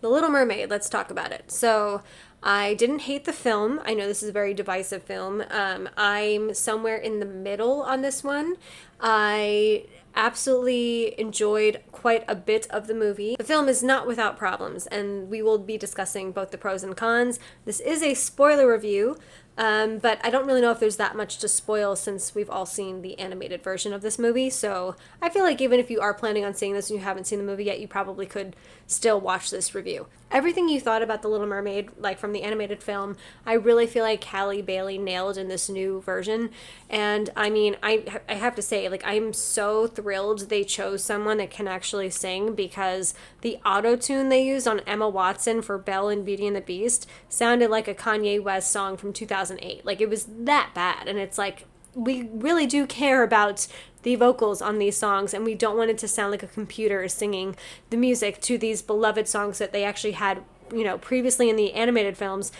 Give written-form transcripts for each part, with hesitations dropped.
The Little Mermaid, let's talk about it. So, I didn't hate the film. I know this is a very divisive film. I'm somewhere in the middle on this one. I absolutely enjoyed quite a bit of the movie. The film is not without problems, and we will be discussing both the pros and cons. This is a spoiler review, but I don't really know if there's that much to spoil since we've all seen the animated version of this movie. So I feel like even if you are planning on seeing this and you haven't seen the movie yet, you probably could still watch this review. Everything you thought about The Little Mermaid, like from the animated film, I really feel like Halle Bailey nailed in this new version. And I mean, I have to say, like, I'm so thrilled they chose someone that can actually sing, because the auto-tune they used on Emma Watson for Belle in Beauty and the Beast sounded like a Kanye West song from 2008. Like, it was that bad. And it's like, we really do care about the vocals on these songs, and we don't want it to sound like a computer singing the music to these beloved songs that they actually had, you know, previously in the animated films.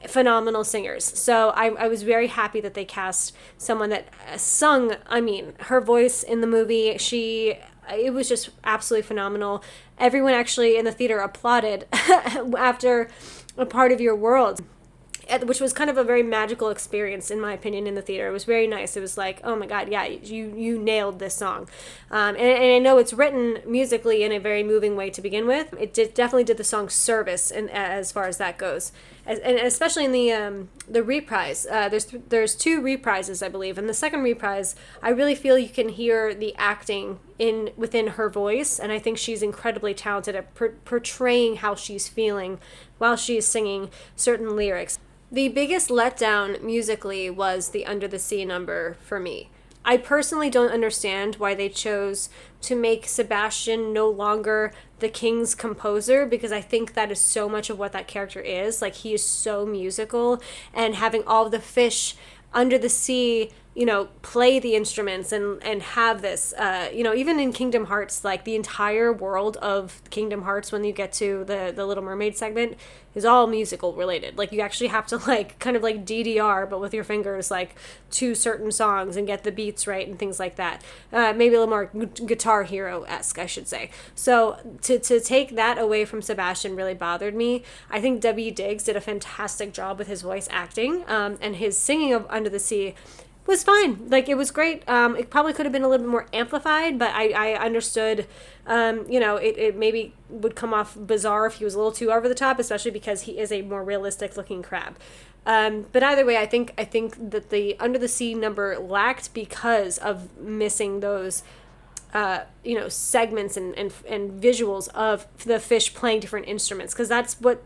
Phenomenal singers. So I was very happy that they cast someone that sung. I mean, her voice in the movie, it was just absolutely phenomenal. Everyone actually in the theater applauded after A Part of Your World, which was kind of a very magical experience, in my opinion, in the theater. It was very nice. It was like, oh my God, yeah, you nailed this song. And I know it's written musically in a very moving way to begin with. It definitely did the song service, as far as that goes. And especially in the reprise. There's two reprises, I believe. And the second reprise, I really feel you can hear the acting within her voice, and I think she's incredibly talented at portraying how she's feeling while she's singing certain lyrics. The biggest letdown musically was the Under the Sea number for me. I personally don't understand why they chose to make Sebastian no longer the king's composer, because I think that is so much of what that character is. Like, he is so musical, and having all the fish under the sea, you know, play the instruments and have this, you know, even in Kingdom Hearts, like the entire world of Kingdom Hearts, when you get to the Little Mermaid segment, is all musical related. Like, you actually have to, like, kind of like DDR, but with your fingers, like, to certain songs and get the beats right and things like that. Maybe a little more Guitar Hero-esque, I should say. So to take that away from Sebastian really bothered me. I think W. Diggs did a fantastic job with his voice acting, and his singing of Under the Sea was fine. Like, it was great. It probably could have been a little bit more amplified, but I understood, you know, it maybe would come off bizarre if he was a little too over the top, especially because he is a more realistic looking crab. But either way, I think that the Under the Sea number lacked because of missing those, you know, segments and visuals of the fish playing different instruments, because that's what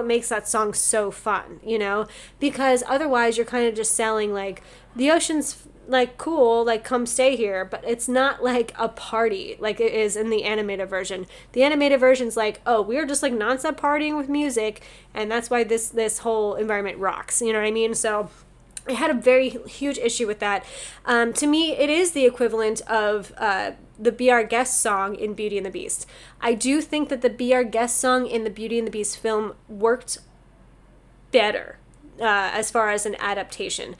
makes that song so fun, you know, because otherwise you're kind of just selling, like, the ocean's, like, cool, like, come stay here, but it's not like a party like it is in the animated version. The animated version's like, oh, we're just, like, nonstop partying with music, and that's why this whole environment rocks, you know what I mean? So I had a very huge issue with that. To me, it is the equivalent of the Be Our Guest song in Beauty and the Beast. I do think that the Be Our Guest song in the Beauty and the Beast film worked better as far as an adaptation.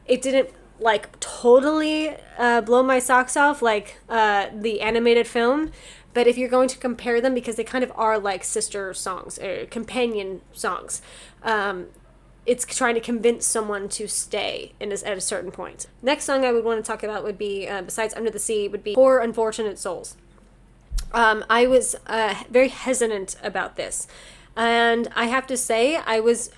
It didn't, like, totally blow my socks off like the animated film. But if you're going to compare them, because they kind of are like sister songs, or companion songs, it's trying to convince someone to stay at a certain point. Next song I would want to talk about would be, besides Under the Sea, would be Poor Unfortunate Souls. I was very hesitant about this, and I have to say I was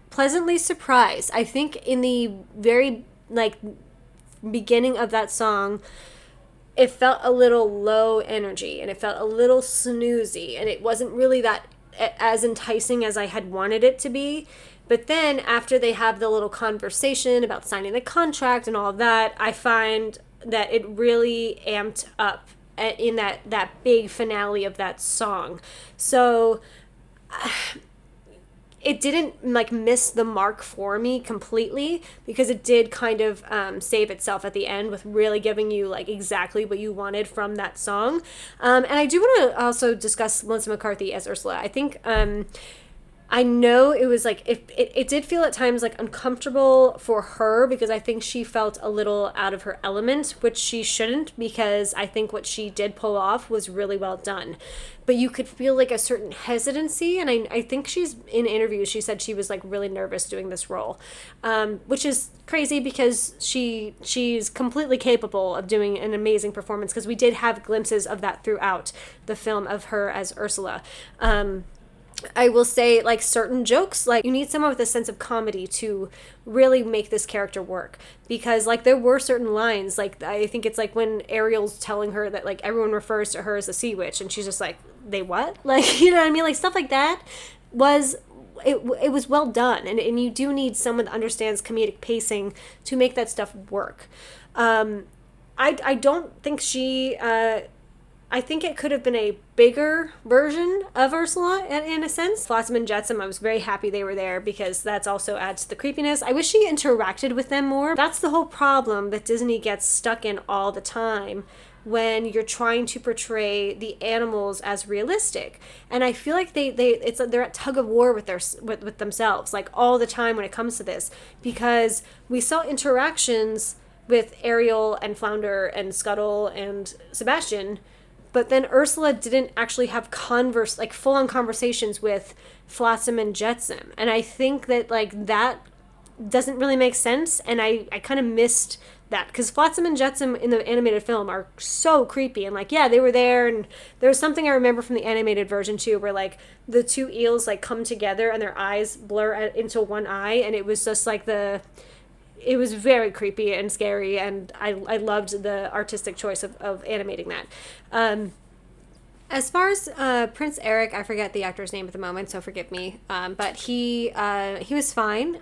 pleasantly surprised. I think in the very, like, beginning of that song, it felt a little low energy, and it felt a little snoozy, and it wasn't really that as enticing as I had wanted it to be. But then after they have the little conversation about signing the contract and all of that, I find that it really amped up in that big finale of that song. So it didn't, like, miss the mark for me completely, because it did kind of save itself at the end with really giving you, like, exactly what you wanted from that song. And I do want to also discuss Melissa McCarthy as Ursula. I think I know it was like it did feel at times like uncomfortable for her because I think she felt a little out of her element, which she shouldn't, because I think what she did pull off was really well done. But you could feel like a certain hesitancy, and I think she's in interviews she said she was like really nervous doing this role, which is crazy because she's completely capable of doing an amazing performance, because we did have glimpses of that throughout the film of her as Ursula. I will say, like, certain jokes, like, you need someone with a sense of comedy to really make this character work. Because, like, there were certain lines, like, I think it's, like, when Ariel's telling her that, like, everyone refers to her as a sea witch, and she's just like, they what? Like, you know what I mean? Like, stuff like that was... It was well done, and you do need someone that understands comedic pacing to make that stuff work. I don't think she... I think it could have been a bigger version of Ursula in a sense. Flotsam and Jetsam, I was very happy they were there because that's also adds to the creepiness. I wish she interacted with them more. That's the whole problem that Disney gets stuck in all the time when you're trying to portray the animals as realistic. And I feel like they're at tug of war with with themselves, like, all the time when it comes to this, because we saw interactions with Ariel and Flounder and Scuttle and Sebastian, but then Ursula didn't actually have full-on conversations with Flotsam and Jetsam. And I think that, like, that doesn't really make sense, and I kind of missed that, because Flotsam and Jetsam in the animated film are so creepy, and, like, yeah, they were there, and there was something I remember from the animated version, too, where, like, the two eels, like, come together, and their eyes blur into one eye, and it was just, like, it was very creepy and scary, and I loved the artistic choice of animating that. As far as Prince Eric, I forget the actor's name at the moment, so forgive me. But he was fine.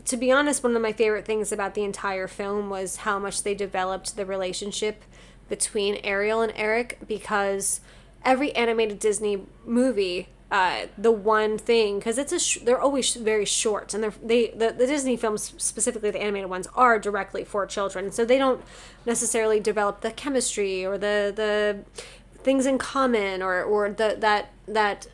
To be honest, one of my favorite things about the entire film was how much they developed the relationship between Ariel and Eric, because every animated Disney movie, the one thing, because they're always very short, and the Disney films, specifically the animated ones, are directly for children, so they don't necessarily develop the chemistry or the things in common or that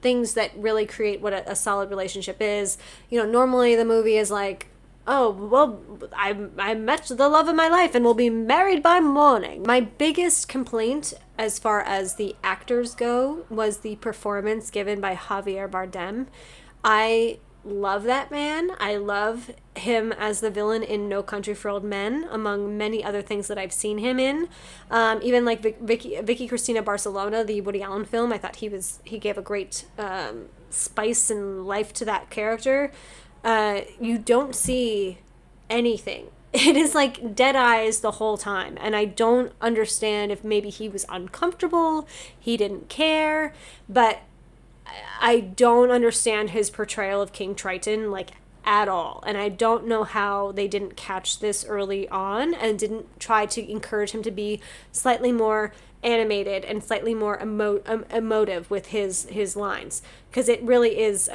things that really create what a solid relationship is. You know, normally the movie is like, oh, well, I met the love of my life and will be married by morning. My biggest complaint as far as the actors go was the performance given by Javier Bardem. I love that man. I love him as the villain in No Country for Old Men, among many other things that I've seen him in. Even like Vicky Cristina Barcelona, the Woody Allen film, I thought he gave a great spice and life to that character. You don't see anything. It is like dead eyes the whole time, and I don't understand if maybe he was uncomfortable, he didn't care, but I don't understand his portrayal of King Triton, like, at all. And I don't know how they didn't catch this early on and didn't try to encourage him to be slightly more animated and slightly more emotive with his lines, because it really is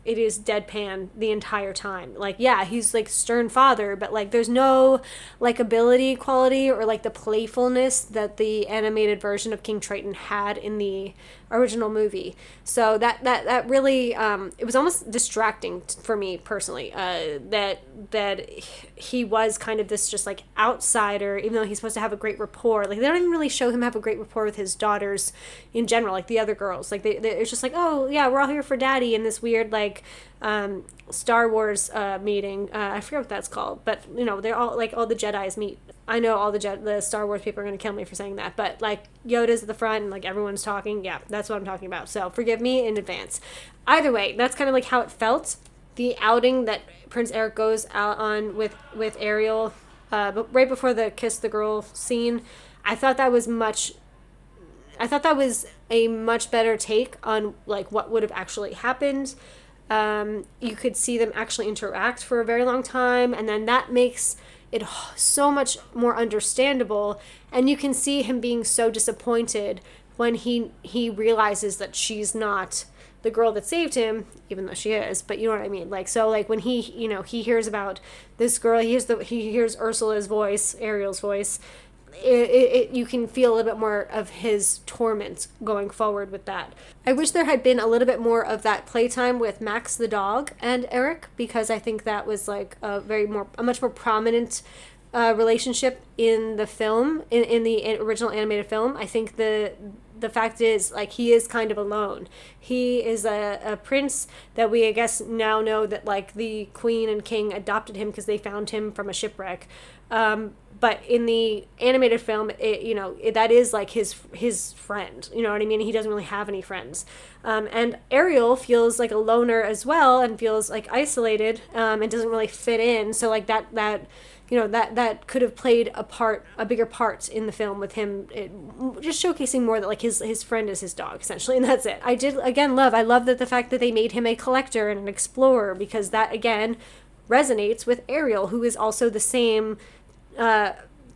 it is deadpan the entire time. Like, yeah, he's like stern father, but like there's no likability quality or like the playfulness that the animated version of King Triton had in the original movie. So that really it was almost distracting for me personally, that he was kind of this just like outsider, even though he's supposed to have a great rapport. Like, they don't even really show him have a great rapport with his daughters in general, like the other girls. Like, it's just like, oh yeah, we're all here for daddy, in this weird like Star Wars meeting. I forget what that's called, but you know, they're all like, all the Jedis meet. I know all the Star Wars people are going to kill me for saying that, but like Yoda's at the front and like everyone's talking. Yeah, that's what I'm talking about. So forgive me in advance. Either way, that's kind of like how it felt. The outing that Prince Eric goes out on with Ariel, but right before the kiss the girl scene, I thought that was a much better take on like what would have actually happened. You could see them actually interact for a very long time, and then that makes it so much more understandable, and you can see him being so disappointed when he realizes that she's not the girl that saved him, even though she is, but you know what I mean? Like, so like when he hears about this girl, he hears Ursula's voice, Ariel's voice, you can feel a little bit more of his torment going forward with that. I wish there had been a little bit more of that playtime with Max the dog and Eric, because I think that was like a much more prominent relationship in the film, in the original animated film. I think the fact is, like, he is kind of alone. He is a prince that we, I guess, now know that, like, the queen and king adopted him because they found him from a shipwreck. But in the animated film, that is like his friend. You know what I mean? He doesn't really have any friends. And Ariel feels like a loner as well, and feels like isolated, and doesn't really fit in. So like that could have played a bigger part in the film, with him just showcasing more that like his friend is his dog, essentially, and that's it. I love that the fact that they made him a collector and an explorer, because that again resonates with Ariel, who is also the same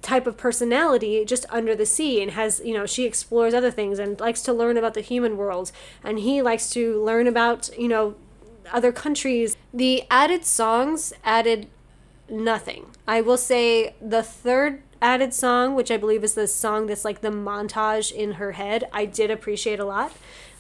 type of personality, just under the sea, and has, she explores other things and likes to learn about the human world, and he likes to learn about, other countries. The added songs added nothing. I will say the third added song, which I believe is the song that's like the montage in her head, I did appreciate a lot.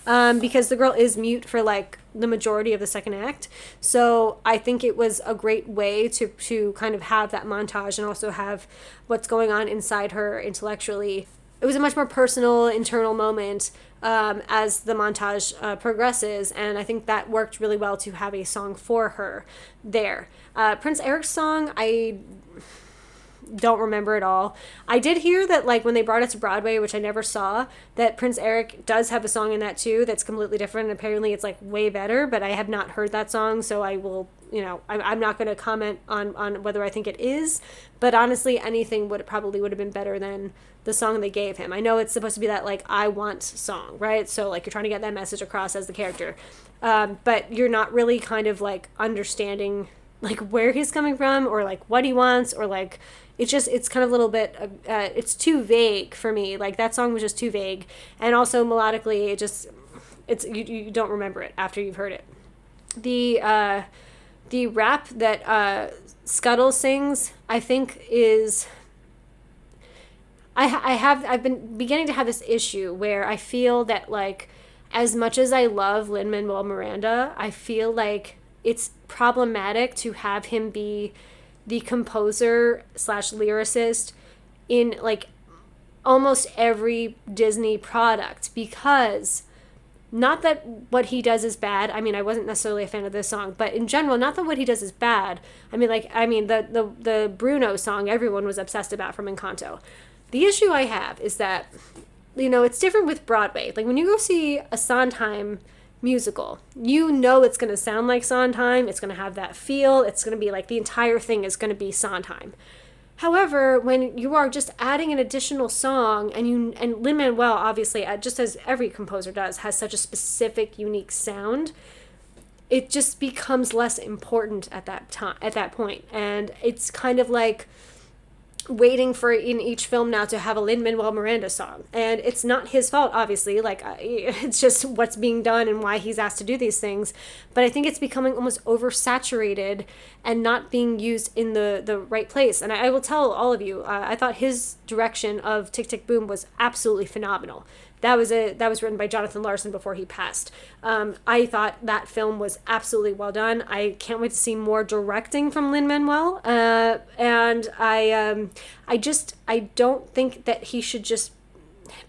Because the girl is mute for like the majority of the second act. So I think it was a great way to kind of have that montage and also have what's going on inside her intellectually. It was a much more personal, internal moment as the montage progresses, and I think that worked really well to have a song for her there. Prince Eric's song, I don't remember at all. I did hear that, like, when they brought it to Broadway, which I never saw, that Prince Eric does have a song in that too that's completely different, and apparently it's like way better, but I have not heard that song, so I will, I'm not going to comment on whether I think it is, but honestly, anything would have been better than the song they gave him. I know it's supposed to be that, like, I want song, right? So, like, you're trying to get that message across as the character, but you're not really kind of, like, understanding, like, where he's coming from, or, like, what he wants, or, like, it's kind of a little bit, it's too vague for me. Like, that song was just too vague. And also melodically, you don't remember it after you've heard it. The rap that Scuttle sings, I think is, I've been beginning to have this issue where I feel that, like, as much as I love Lin-Manuel Miranda, I feel like it's problematic to have him be the composer / lyricist in, like, almost every Disney product, because not that what he does is bad. I mean, I wasn't necessarily a fan of this song, but in general, not that what he does is bad. I mean, the Bruno song everyone was obsessed about from Encanto. The issue I have is that, it's different with Broadway. Like, when you go see a Sondheim musical, it's going to sound like Sondheim, it's going to have that feel, it's going to be like the entire thing is going to be Sondheim. However, when you are just adding an additional song, and Lin-Manuel, obviously, just as every composer does, has such a specific, unique sound, it just becomes less important at that point. And it's kind of like waiting for in each film now to have a Lin-Manuel Miranda song, and it's not his fault, obviously. Like, it's just what's being done and why he's asked to do these things, but I think it's becoming almost oversaturated and not being used in the right place. And I will tell all of you, I thought his direction of Tick Tick Boom was absolutely phenomenal. That was written by Jonathan Larson before he passed. I thought that film was absolutely well done. I can't wait to see more directing from Lin-Manuel. And I don't think that he should just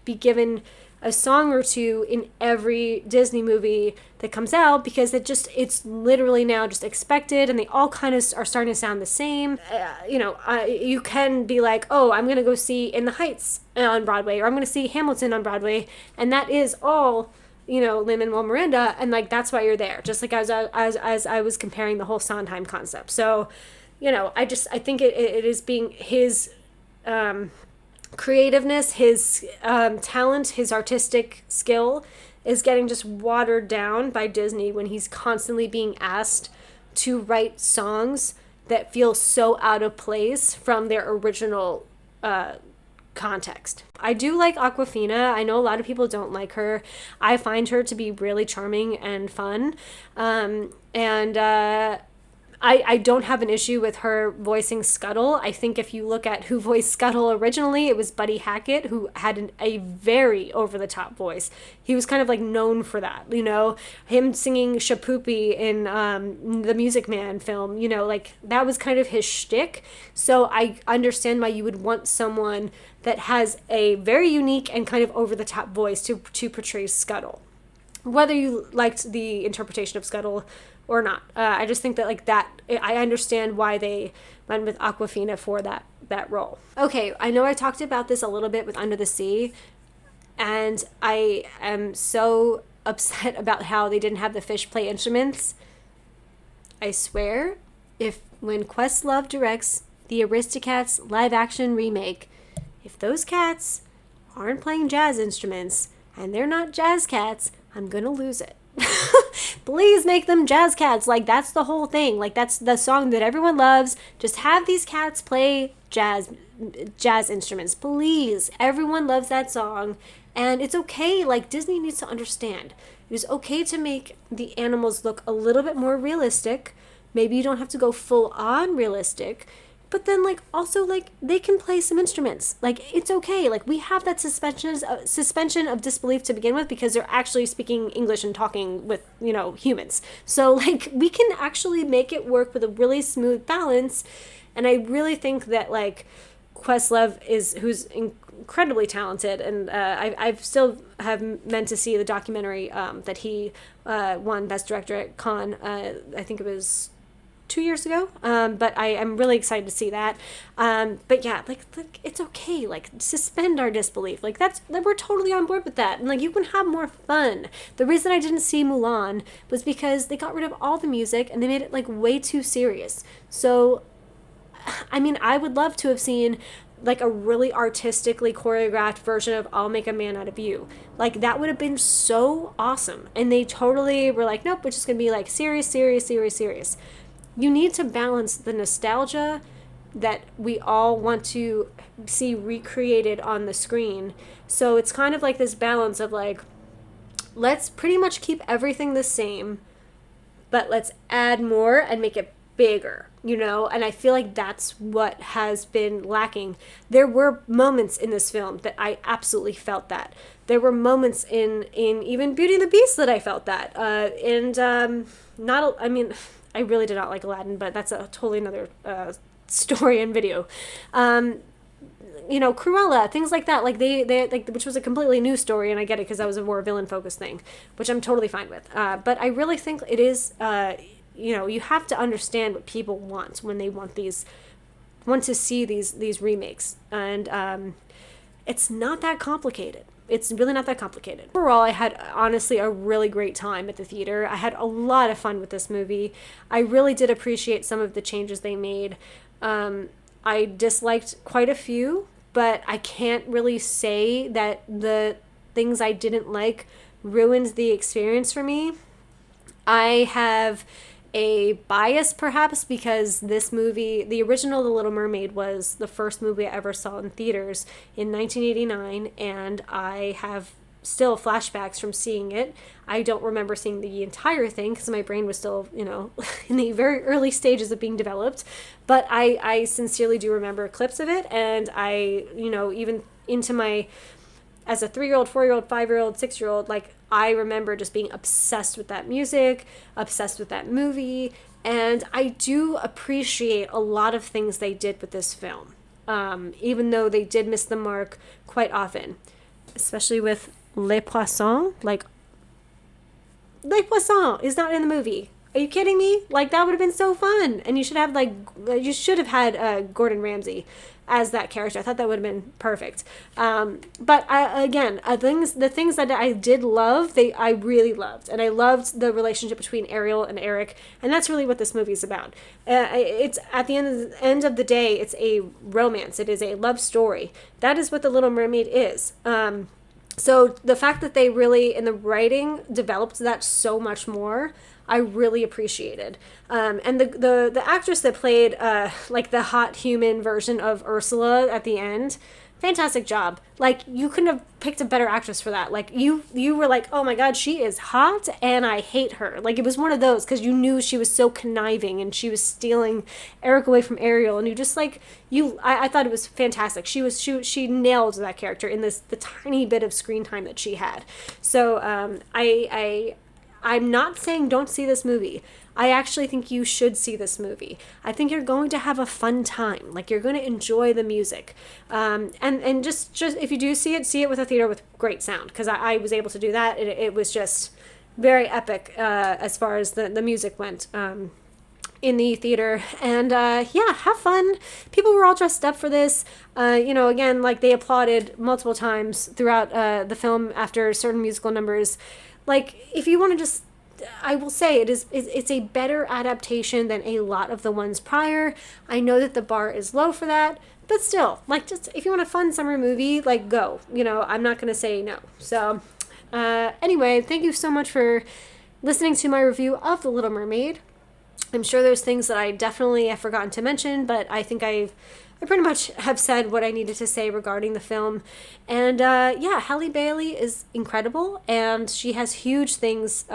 be given a song or two in every Disney movie that comes out, because it's literally now just expected, and they all kind of are starting to sound the same. You can be like, oh, I'm going to go see In the Heights on Broadway, or I'm going to see Hamilton on Broadway, and that is all, Lin-Manuel Miranda, and, like, that's why you're there. Just like as I was comparing the whole Sondheim concept. So, I think it is being his creativeness, his talent, his artistic skill is getting just watered down by Disney when he's constantly being asked to write songs that feel so out of place from their original context. I do like Awkwafina. I know a lot of people don't like her. I find her to be really charming and fun. And I don't have an issue with her voicing Scuttle. I think if you look at who voiced Scuttle originally, it was Buddy Hackett, who had a very over-the-top voice. He was kind of like known for that, you know, him singing Shapoopy in the Music Man film, you know, like that was kind of his shtick. So I understand why you would want someone that has a very unique and kind of over-the-top voice to portray Scuttle. Whether you liked the interpretation of Scuttle or not. I just think that like that, I understand why they went with Awkwafina for that role. Okay, I know I talked about this a little bit with Under the Sea, and I am so upset about how they didn't have the fish play instruments. I swear, when Questlove directs the Aristocats live action remake, if those cats aren't playing jazz instruments and they're not jazz cats, I'm gonna lose it. Please make them jazz cats. Like, that's the whole thing. Like, that's the song that everyone loves. Just have these cats play jazz instruments, please. Everyone loves that song, and it's okay. Like, Disney needs to understand it is okay to make the animals look a little bit more realistic. Maybe you don't have to go full on realistic, but then, like, also, like, they can play some instruments. Like, it's okay. Like, we have that suspension of disbelief to begin with because they're actually speaking English and talking with, you know, humans. So, like, we can actually make it work with a really smooth balance. And I really think that, like, Questlove who's incredibly talented, and I've still have meant to see the documentary that he won Best Director at Cannes. I think it was 2 years ago, but I am really excited to see that. But yeah, like it's okay. Like, suspend our disbelief. Like, we're totally on board with that, and like you can have more fun. The reason I didn't see Mulan was because they got rid of all the music and they made it like way too serious. So, I mean, I would love to have seen like a really artistically choreographed version of I'll Make a Man Out of You. Like, that would have been so awesome. And they totally were like, nope, we're just gonna be like serious. You need to balance the nostalgia that we all want to see recreated on the screen. So it's kind of like this balance of like, let's pretty much keep everything the same, but let's add more and make it bigger, you know? And I feel like that's what has been lacking. There were moments in this film that I absolutely felt that. There were moments in even Beauty and the Beast that I felt that. I really did not like Aladdin, but that's a totally another story and video. You know, Cruella, things like that, like they like, which was a completely new story, and I get it because that was a more villain focused thing, which I'm totally fine with. But I really think it is, you know, you have to understand what people want when they want to see these remakes, and it's not that complicated. It's really not that complicated. Overall, I had honestly a really great time at the theater. I had a lot of fun with this movie. I really did appreciate some of the changes they made. I disliked quite a few, but I can't really say that the things I didn't like ruined the experience for me. I have a bias perhaps because this movie, the original The Little Mermaid, was the first movie I ever saw in theaters in 1989, and I have still flashbacks from seeing it. I don't remember seeing the entire thing because my brain was still, you know, in the very early stages of being developed, but I sincerely do remember clips of it, and I, you know, even into my, as a 3-year-old, 4-year-old, 5-year-old, 6-year-old, like, I remember just being obsessed with that music, obsessed with that movie, and I do appreciate a lot of things they did with this film, even though they did miss the mark quite often, especially with Les Poissons. Like, Les Poissons is not in the movie. Are you kidding me? Like, that would have been so fun, and you should have had Gordon Ramsay as that character. I thought that would have been perfect. But the things that I did love, I really loved. And I loved the relationship between Ariel and Eric. And that's really what this movie is about. It's at the end of the day, it's a romance. It is a love story. That is what The Little Mermaid is. So the fact that they really, in the writing, developed that so much more, I really appreciated. And the actress that played like the hot human version of Ursula at the end, fantastic job. Like, you couldn't have picked a better actress for that. Like, you were like, oh my god, she is hot and I hate her. Like, it was one of those, because you knew she was so conniving and she was stealing Eric away from Ariel, and you just like, I thought it was fantastic. She nailed that character in the tiny bit of screen time that she had. So I'm not saying don't see this movie. I actually think you should see this movie. I think you're going to have a fun time. Like, you're going to enjoy the music. And just if you do see it with a theater with great sound, because I was able to do that. It was just very epic as far as the music went in the theater. And yeah, have fun. People were all dressed up for this. Again, like, they applauded multiple times throughout the film after certain musical numbers. Like, if you want to just, I will say it's a better adaptation than a lot of the ones prior. I know that the bar is low for that, but still, like, just if you want a fun summer movie, like, go. I'm not going to say no. So anyway, thank you so much for listening to my review of The Little Mermaid. I'm sure there's things that I definitely have forgotten to mention, but I think I pretty much have said what I needed to say regarding the film. And yeah, Halle Bailey is incredible, and she has huge things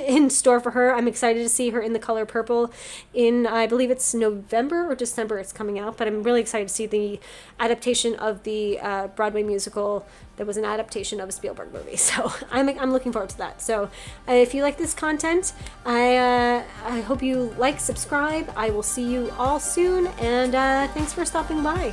in store for her. I'm excited to see her in The Color Purple in, I believe it's November or December it's coming out, but I'm really excited to see the adaptation of the Broadway musical that was an adaptation of a Spielberg movie. So I'm looking forward to that. So if you like this content, I hope you like, subscribe. I will see you all soon, and thanks for stopping by.